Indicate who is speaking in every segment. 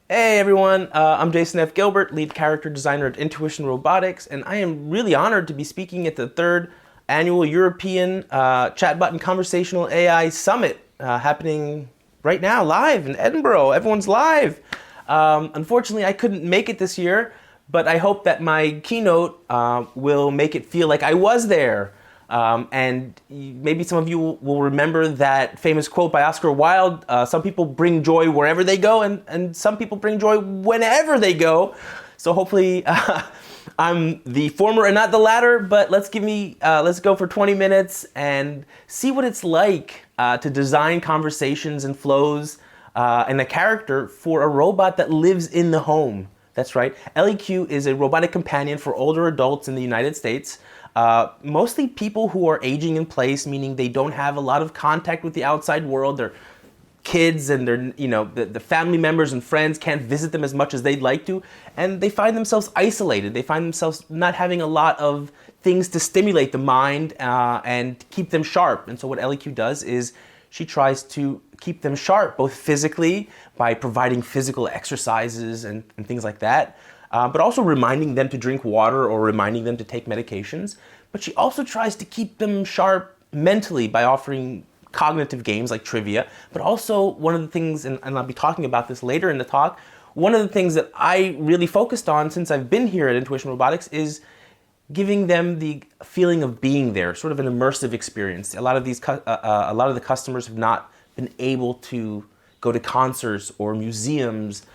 Speaker 1: Hey everyone, I'm Jason F. Gilbert, lead character designer at Intuition Robotics, and I am really honored to be speaking at the third annual European Chatbot and Conversational AI Summit happening right now, live in Edinburgh. Everyone's live. Unfortunately, I couldn't make it this year, but I hope that my keynote will make it feel like I was there. And maybe some of you will remember that famous quote by Oscar Wilde, some people bring joy wherever they go, and some people bring joy whenever they go. So hopefully I'm the former and not the latter, but let's go for 20 minutes and see what it's like to design conversations and flows and a character for a robot that lives in the home. That's right. LEQ is a robotic companion for older adults in the United States. Mostly people who are aging in place, meaning they don't have a lot of contact with the outside world. Their kids and the family members and friends can't visit them as much as they'd like to, and they find themselves isolated. They find themselves not having a lot of things to stimulate the mind and keep them sharp. And so what LEQ does is she tries to keep them sharp, both physically by providing physical exercises and things like that, but also reminding them to drink water or reminding them to take medications. But she also tries to keep them sharp mentally by offering cognitive games like trivia. But also one of the things, and I'll be talking about this later in the talk, one of the things that I really focused on since I've been here at Intuition Robotics is giving them the feeling of being there, sort of an immersive experience. A lot of the customers have not been able to go to concerts or museums.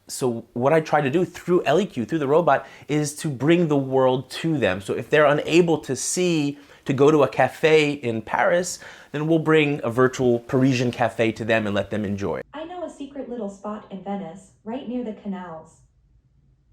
Speaker 1: So what I try to do through LEQ, through the robot, is to bring the world to them. So if they're unable to go to a cafe in Paris, then we'll bring a virtual Parisian cafe to them and let them enjoy.
Speaker 2: I know a secret little spot in Venice, right near the canals.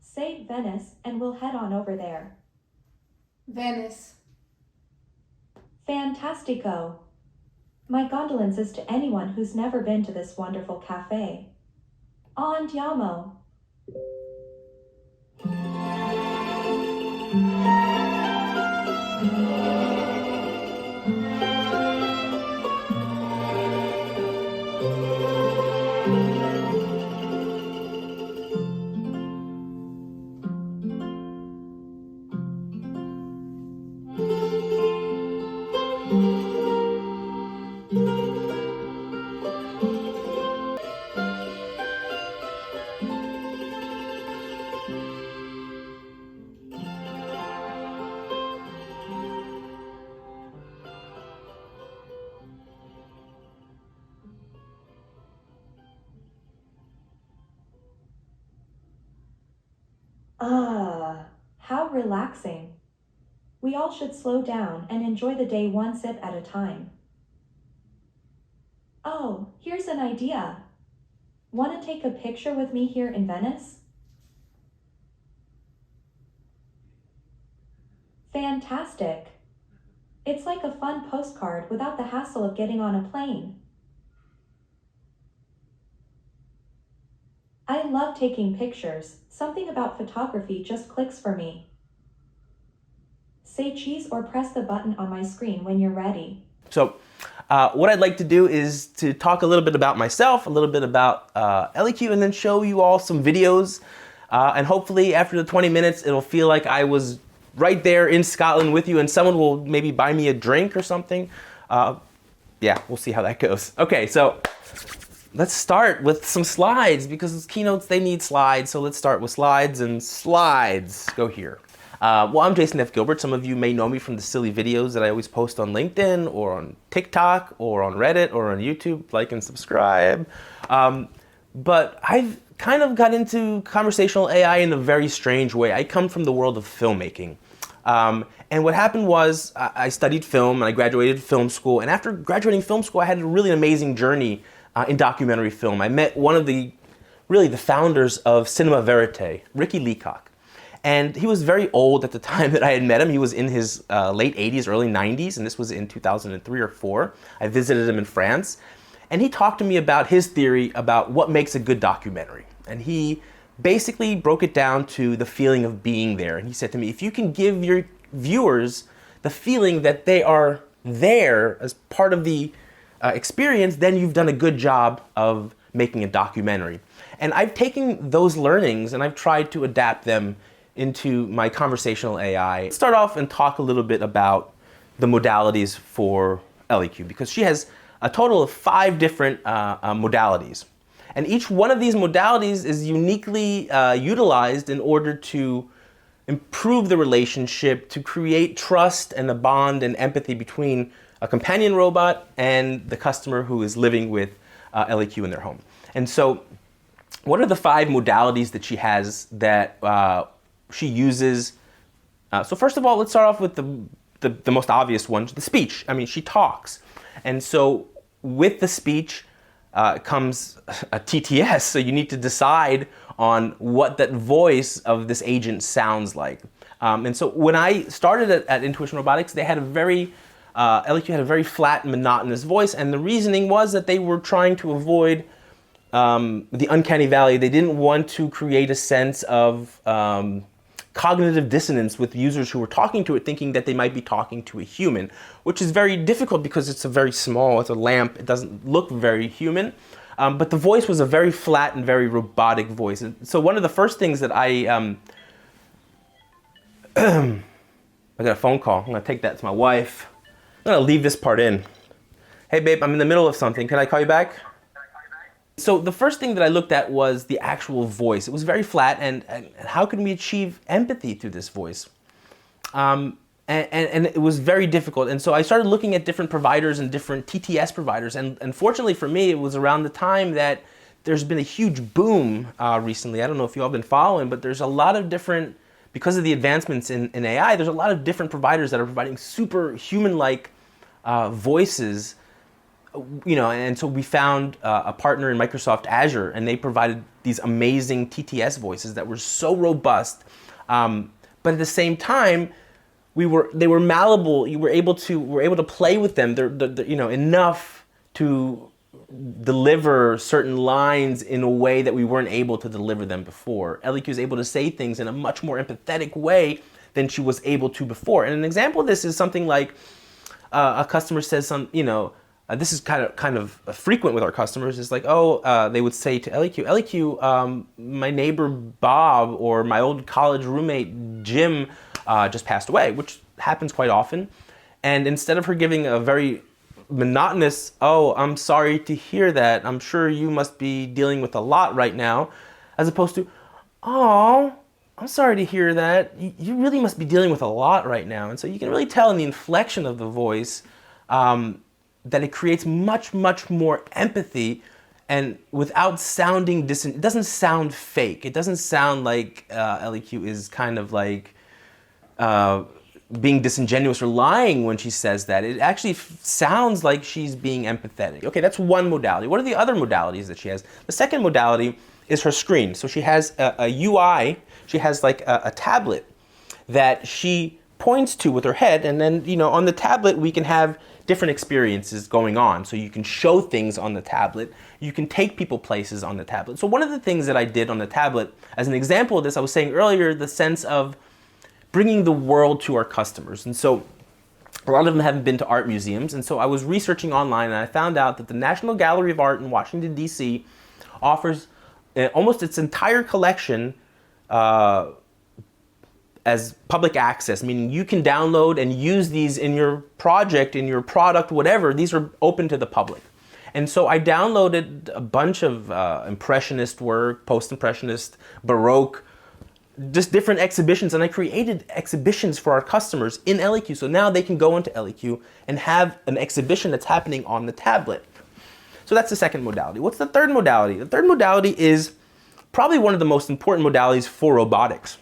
Speaker 2: Say Venice, and we'll head on over there.
Speaker 3: Venice.
Speaker 2: Fantastico. My condolences to anyone who's never been to this wonderful cafe. Andiamo. Ah, how relaxing. We all should slow down and enjoy the day one sip at a time. Oh, here's an idea. Want to take a picture with me here in Venice? Fantastic. It's like a fun postcard without the hassle of getting on a plane. I love taking pictures. Something about photography just clicks for me. Say cheese or press the button on my screen when you're ready.
Speaker 1: So what I'd like to do is to talk a little bit about myself, a little bit about LEQ, and then show you all some videos. And hopefully after the 20 minutes, it'll feel like I was right there in Scotland with you, and someone will maybe buy me a drink or something. Yeah, we'll see how that goes. Okay, so let's start with some slides, because keynotes, they need slides. So let's start with slides, and slides go here. Well, I'm Jason F. Gilbert. Some of you may know me from the silly videos that I always post on LinkedIn or on TikTok or on Reddit or on YouTube. Like and subscribe. But I've kind of got into conversational AI in a very strange way. I come from the world of filmmaking. And what happened was I studied film and I graduated film school. And after graduating film school, I had a really amazing journey in documentary film. I met one of the founders of Cinema Verite, Ricky Leacock. And he was very old at the time that I had met him. He was in his late 80s, early 90s, and this was in 2003 or 4. I visited him in France. And he talked to me about his theory about what makes a good documentary. And he basically broke it down to the feeling of being there. And he said to me, if you can give your viewers the feeling that they are there as part of the experience, then you've done a good job of making a documentary. And I've taken those learnings and I've tried to adapt them into my conversational AI. Let's start off and talk a little bit about the modalities for LEQ, because she has a total of 5 different modalities. And each one of these modalities is uniquely utilized in order to improve the relationship, to create trust and a bond and empathy between a companion robot and the customer who is living with LEQ in their home. And so what are the 5 modalities that she has that she uses? So first of all, let's start off with the most obvious one, the speech. I mean, she talks. And so with the speech comes a TTS, so you need to decide on what that voice of this agent sounds like. And so when I started at Intuition Robotics, they had a very, LEQ had a very flat and monotonous voice, and the reasoning was that they were trying to avoid the uncanny valley. They didn't want to create a sense of cognitive dissonance with users who were talking to it, thinking that they might be talking to a human, which is very difficult because it's a very small, it's a lamp, it doesn't look very human. But the voice was a very flat and very robotic voice. And so one of the first things that I got a phone call. I'm gonna take that to my wife. I'm gonna leave this part in. Hey babe, I'm in the middle of something. Can I call you back? So the first thing that I looked at was the actual voice. It was very flat, and how can we achieve empathy through this voice? And it was very difficult. And so I started looking at different providers and different TTS providers. And fortunately for me, it was around the time that there's been a huge boom recently. I don't know if you all been following, but there's a lot of different, because of the advancements in AI, there's a lot of different providers that are providing super human-like voices. You know, and so we found a partner in Microsoft Azure, and they provided these amazing TTS voices that were so robust. But at the same time, they were malleable. You were able to play with them. They're you know, enough to deliver certain lines in a way that we weren't able to deliver them before. LEQ is able to say things in a much more empathetic way than she was able to before. And an example of this is something like a customer says this is kind of frequent with our customers. Is like, they would say to LEQ, my neighbor Bob or my old college roommate Jim just passed away, which happens quite often. And instead of her giving a very monotonous, "Oh, I'm sorry to hear that. I'm sure you must be dealing with a lot right now," as opposed to, "Oh, I'm sorry to hear that. You really must be dealing with a lot right now." And so you can really tell in the inflection of the voice that it creates much, much more empathy, and without sounding it doesn't sound fake. It doesn't sound like LEQ is kind of like being disingenuous or lying when she says that. It actually sounds like she's being empathetic. Okay, that's one modality. What are the other modalities that she has? The second modality is her screen. So she has a UI, she has like a tablet that she points to with her head, and then, you know, on the tablet we can have different experiences going on. So you can show things on the tablet, you can take people places on the tablet. So one of the things that I did on the tablet, as an example of this, I was saying earlier, the sense of bringing the world to our customers. And so a lot of them haven't been to art museums, and so I was researching online, and I found out that the National Gallery of Art in Washington, D.C. offers almost its entire collection as public access, meaning you can download and use these in your project, in your product, whatever. These are open to the public. And so I downloaded a bunch of Impressionist work, Post-Impressionist, Baroque, just different exhibitions, and I created exhibitions for our customers in LEQ. So now they can go into LEQ and have an exhibition that's happening on the tablet. So that's the second modality. What's the third modality? The third modality is probably one of the most important modalities for robotics.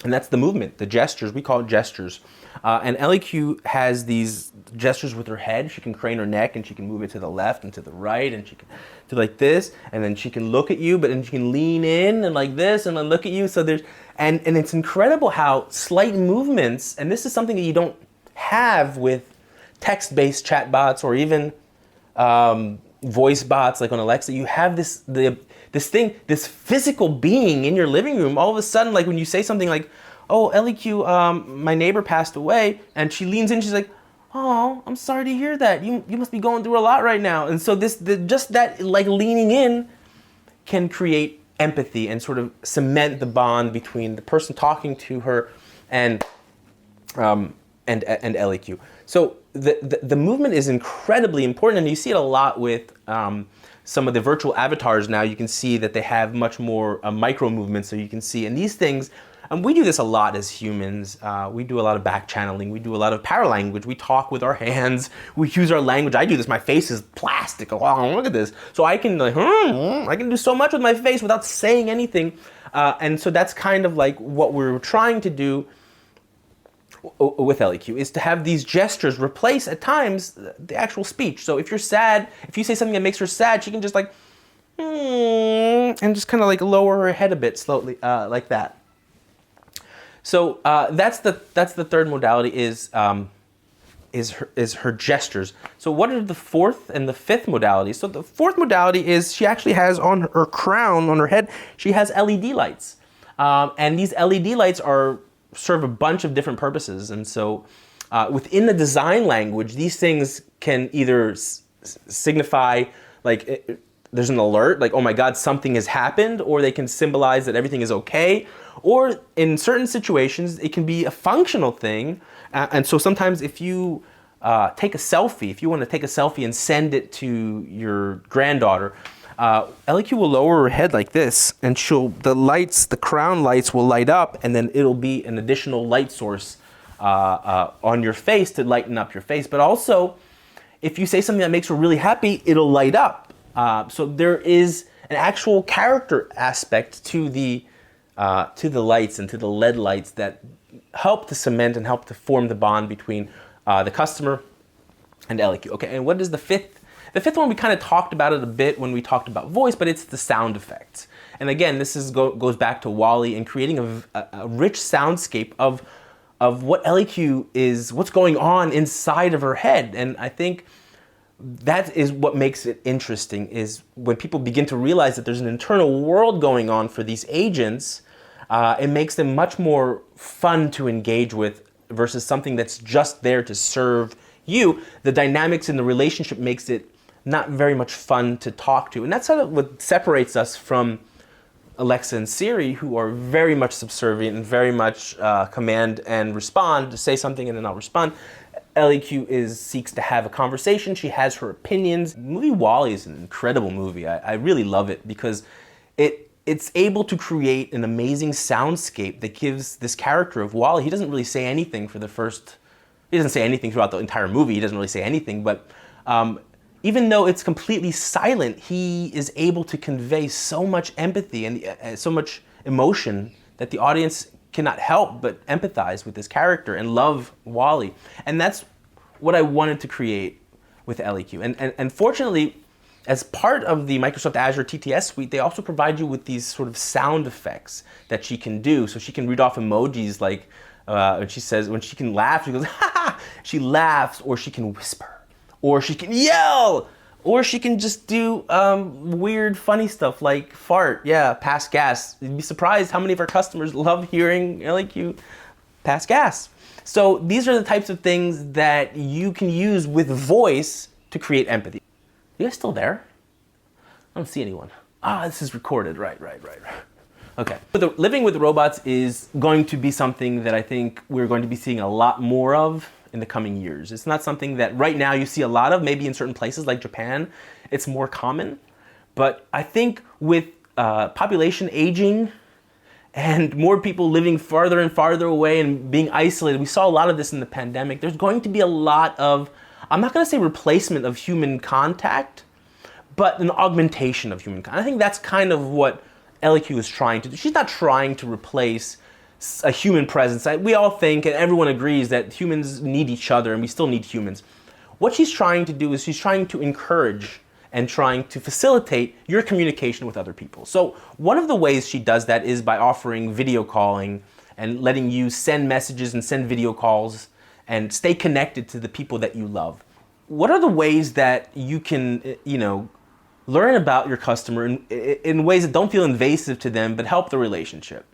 Speaker 1: And that's the movement, the gestures. We call it gestures. And LEQ has these gestures with her head. She can crane her neck, and she can move it to the left and to the right, and she can do like this, and then she can look at you, but then she can lean in and like this, and then look at you. So there's, and it's incredible how slight movements, and this is something that you don't have with text-based chatbots or even voice bots like on Alexa. You have this physical being in your living room. All of a sudden, like when you say something like, "Oh, LEQ, my neighbor passed away," and she leans in, she's like, oh, I'm sorry to hear that. You must be going through a lot right now. And so just that like leaning in can create empathy and sort of cement the bond between the person talking to her and LEQ. So the movement is incredibly important, and you see it a lot with some of the virtual avatars now. You can see that they have much more micro movements, so you can see, and these things, and we do this a lot as humans. We do a lot of back channeling. We do a lot of paralanguage. We talk with our hands. We use our language. I do this. My face is plastic. Oh, look at this. So I can I can do so much with my face without saying anything. And so that's kind of like what we're trying to do with LEQ, is to have these gestures replace at times the actual speech. So if you're sad, if you say something that makes her sad, she can just like, and just kind of like lower her head a bit slowly, like that. So that's the third modality, is her gestures. So what are the fourth and the fifth modalities? So the fourth modality is she actually has on her crown, on her head, she has LED lights. And these LED lights serve a bunch of different purposes. And so within the design language, these things can either signify like there's an alert, like, oh my God, something has happened, or they can symbolize that everything is okay. Or in certain situations, it can be a functional thing. And so sometimes if you take a selfie, if you want to take a selfie and send it to your granddaughter, LEQ will lower her head like this, and the crown lights will light up, and then it'll be an additional light source on your face to lighten up your face. But also, if you say something that makes her really happy, it'll light up. So there is an actual character aspect to the lights and to the LED lights that help to cement and help to form the bond between the customer and LEQ. Okay, and what is the fifth? The fifth one, we kind of talked about it a bit when we talked about voice, but it's the sound effects. And again, this goes back to Wall-E and creating a rich soundscape of what LEQ is, what's going on inside of her head. And I think that is what makes it interesting, is when people begin to realize that there's an internal world going on for these agents, it makes them much more fun to engage with versus something that's just there to serve you. The dynamics in the relationship makes it not very much fun to talk to. And that's sort of what separates us from Alexa and Siri, who are very much subservient and very much command and respond, to say something and then I'll respond. LEQ seeks to have a conversation. She has her opinions. The movie Wall-E is an incredible movie. I really love it because it's able to create an amazing soundscape that gives this character of Wall-E. He doesn't really say anything he doesn't say anything throughout the entire movie. He doesn't really say anything, but even though it's completely silent, he is able to convey so much empathy and so much emotion that the audience cannot help but empathize with this character and love Wall-E. And that's what I wanted to create with LEQ. And fortunately, as part of the Microsoft Azure TTS suite, they also provide you with these sort of sound effects that she can do. So she can read off emojis like, when she can laugh, she goes, ha ha! She laughs, or she can whisper, or she can yell, or she can just do weird, funny stuff like fart, pass gas. You'd be surprised how many of our customers love hearing LEQ pass gas. So these are the types of things that you can use with voice to create empathy. You guys still there? I don't see anyone. This is recorded, right. Okay. Living with robots is going to be something that I think we're going to be seeing a lot more of in the coming years. It's not something that right now you see a lot of, maybe in certain places like Japan, it's more common. But I think with population aging and more people living farther and farther away and being isolated, we saw a lot of this in the pandemic. There's going to be a lot of, I'm not going to say replacement of human contact, but an augmentation of human contact. I think that's kind of what LEQ is trying to do. She's not trying to replace a human presence. We all think, and everyone agrees, that humans need each other and we still need humans. What she's trying to do is she's trying to encourage and trying to facilitate your communication with other people. So one of the ways she does that is by offering video calling and letting you send messages and send video calls and stay connected to the people that you love. What are the ways that you can, learn about your customer in ways that don't feel invasive to them but help the relationship?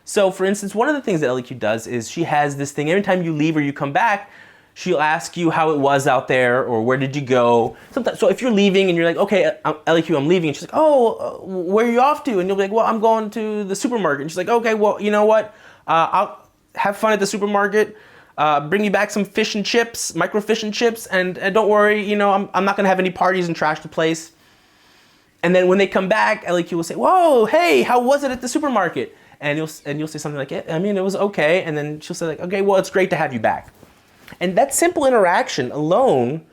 Speaker 1: So for instance, one of the things that LEQ does is she has this thing, every time you leave or you come back, She'll ask you how it was out there or where did you go. Sometimes, so if you're leaving and you're like, okay, LEQ, I'm leaving. And she's like, oh, where are you off to? And you'll be like, well, I'm going to the supermarket. And she's like, okay, well, you know what? I'll have fun at the supermarket. Bring you back some fish and chips, micro fish and chips. And don't worry, you know, I'm not going to have any parties and trash the place. And then when they come back, LEQ will say, whoa, hey, how was it at the supermarket? And you'll say something like, I mean, it was okay. And then she'll say like, okay, well, it's great to have you back. And that simple interaction alone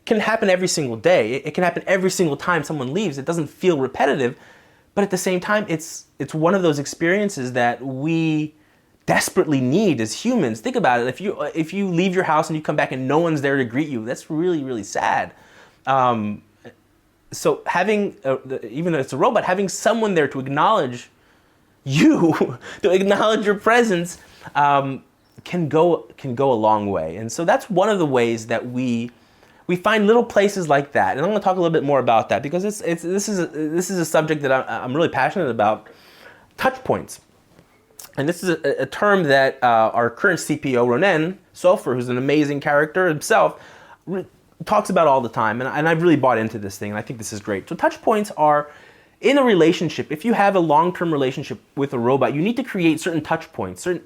Speaker 1: can happen every single day. It can happen every single time someone leaves. It doesn't feel repetitive, but at the same time, it's one of those experiences that we desperately need as humans. Think about it. If you leave your house and you come back and no one's there to greet you, that's really, really sad. So having, even though it's a robot, having someone there to acknowledge you, to acknowledge your presence, can go a long way. And so that's one of the ways that we find little places like that. And I'm going to talk a little bit more about that because this is a subject that I'm really passionate about. Touch points. And this is a term that our current CPO, Ronen Sofer, who's an amazing character himself, talks about all the time. And I've really bought into this thing, and I think this is great. So touch points are, in a relationship, if you have a long-term relationship with a robot, you need to create certain touch points, certain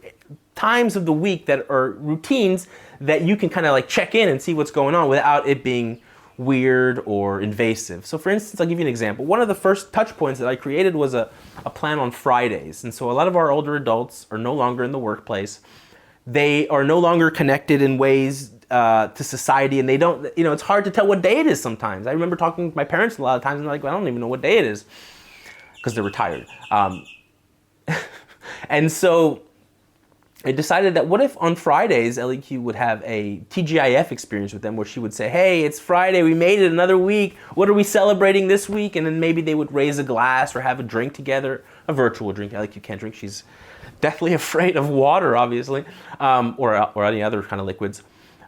Speaker 1: times of the week that are routines that you can kind of like check in and see what's going on without it being weird or invasive. So for instance, I'll give you an example. One of the first touch points that I created was a plan on Fridays. And so a lot of our older adults are no longer in the workplace. They are no longer connected in ways to society, and they don't, it's hard to tell what day it is sometimes. I remember talking to my parents a lot of times and they're like, well, I don't even know what day it is because they're retired. And so I decided that what if on Fridays, LEQ would have a TGIF experience with them where she would say, hey, it's Friday, we made it another week. What are we celebrating this week? And then maybe they would raise a glass or have a drink together, a virtual drink. LEQ can't drink. She's deathly afraid of water, obviously, or any other kind of liquids.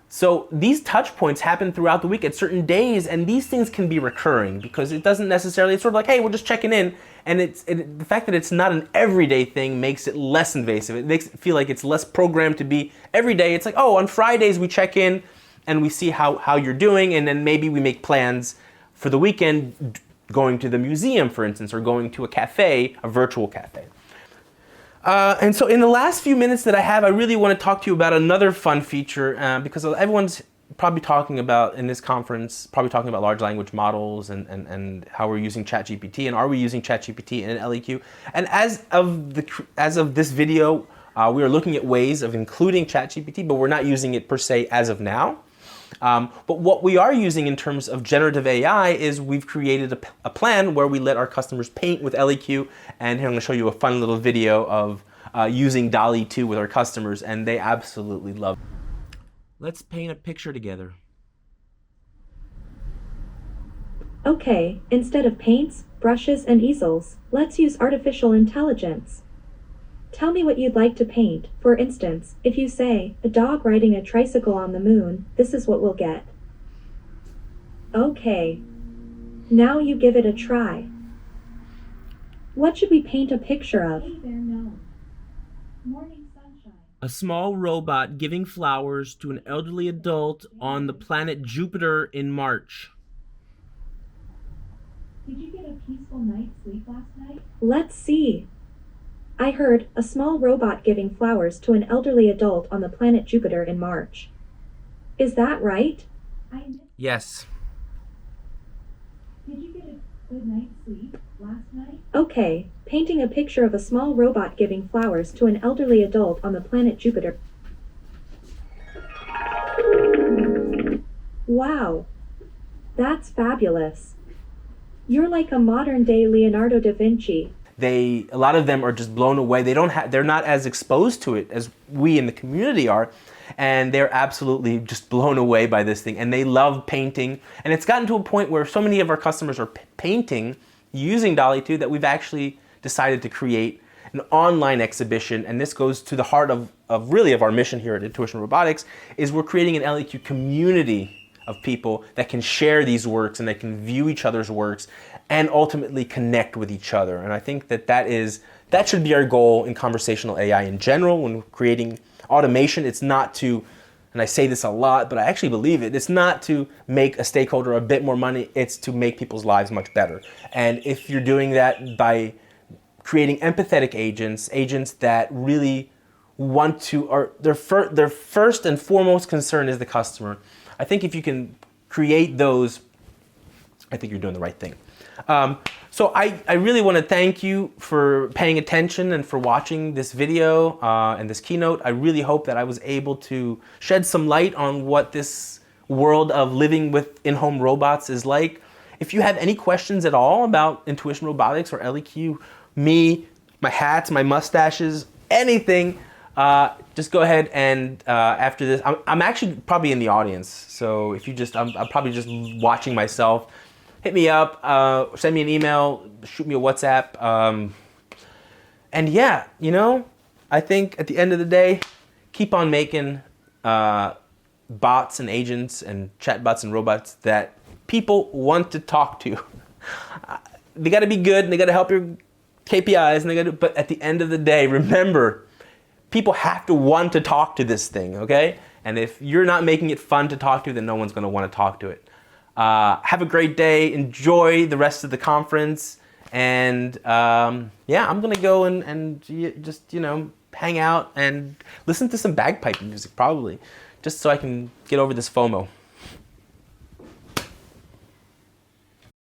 Speaker 1: So these touch points happen throughout the week at certain days, and these things can be recurring because it doesn't necessarily, it's sort of like, hey, we're just checking in, and the fact that it's not an everyday thing makes it less invasive. It makes it feel like it's less programmed to be every day. It's like, oh, on Fridays we check in and we see how you're doing, and then maybe we make plans for the weekend, going to the museum, for instance, or going to a cafe, a virtual cafe. And so in the last few minutes that I have, I really want to talk to you about another fun feature because everyone's probably talking about, in this conference, probably talking about large language models and how we're using ChatGPT, and are we using ChatGPT in LEQ. And as of this video, we are looking at ways of including ChatGPT, but we're not using it per se as of now. But what we are using in terms of generative AI is we've created a plan where we let our customers paint with LEQ, and here I'm going to show you a fun little video of using DALL-E 2 with our customers, and they absolutely love it. Let's paint a picture together.
Speaker 2: Okay, instead of paints, brushes, and easels, let's use artificial intelligence. Tell me what you'd like to paint. For instance, if you say, a dog riding a tricycle on the moon, this is what we'll get. Okay. Now you give it a try. What should we paint a picture of? Hey there, no. Morning sunshine.
Speaker 1: A small robot giving flowers to an elderly adult on the planet Jupiter in March.
Speaker 2: Did you get a peaceful night's sleep last night? Let's see. I heard a small robot giving flowers to an elderly adult on the planet Jupiter in March. Is that right?
Speaker 1: Yes.
Speaker 2: Did you get a good night's sleep last night? Okay, painting a picture of a small robot giving flowers to an elderly adult on the planet Jupiter. Wow, that's fabulous. You're like a modern-day Leonardo da Vinci.
Speaker 1: A lot of them are just blown away. They're not as exposed to it as we in the community are, and they're absolutely just blown away by this thing. And they love painting, and it's gotten to a point where so many of our customers are painting using DALL-E 2 that we've actually decided to create an online exhibition. And this goes to the heart of our mission here at Intuition Robotics, is we're creating an LEQ community of people that can share these works and they can view each other's works and ultimately connect with each other. And I think that should be our goal in conversational AI in general. When we're creating automation, it's not to and I say this a lot, but I actually believe it. It's not to make a stakeholder a bit more money, it's to make people's lives much better. And if you're doing that by creating empathetic agents, agents that really want to, or their first and foremost concern is the customer. I think if you can create those, I think you're doing the right thing. So I really want to thank you for paying attention and for watching this video and this keynote. I really hope that I was able to shed some light on what this world of living with in-home robots is like. If you have any questions at all about intuition robotics or LEQ, me, my hats, my mustaches, anything, just go ahead and after this, I'm actually probably in the audience. So if you just, I'm probably just watching myself. Hit me up, send me an email, shoot me a WhatsApp. And yeah, you know, I think at the end of the day, keep on making bots and agents and chatbots and robots that people want to talk to. They got to be good and they got to help your KPIs and they got to, but at the end of the day, remember, people have to want to talk to this thing, okay? And if you're not making it fun to talk to, then no one's going to want to talk to it. Have a great day. Enjoy the rest of the conference. And yeah, I'm going to go and just, you know, hang out and listen to some bagpipe music probably, just so I can get over this FOMO.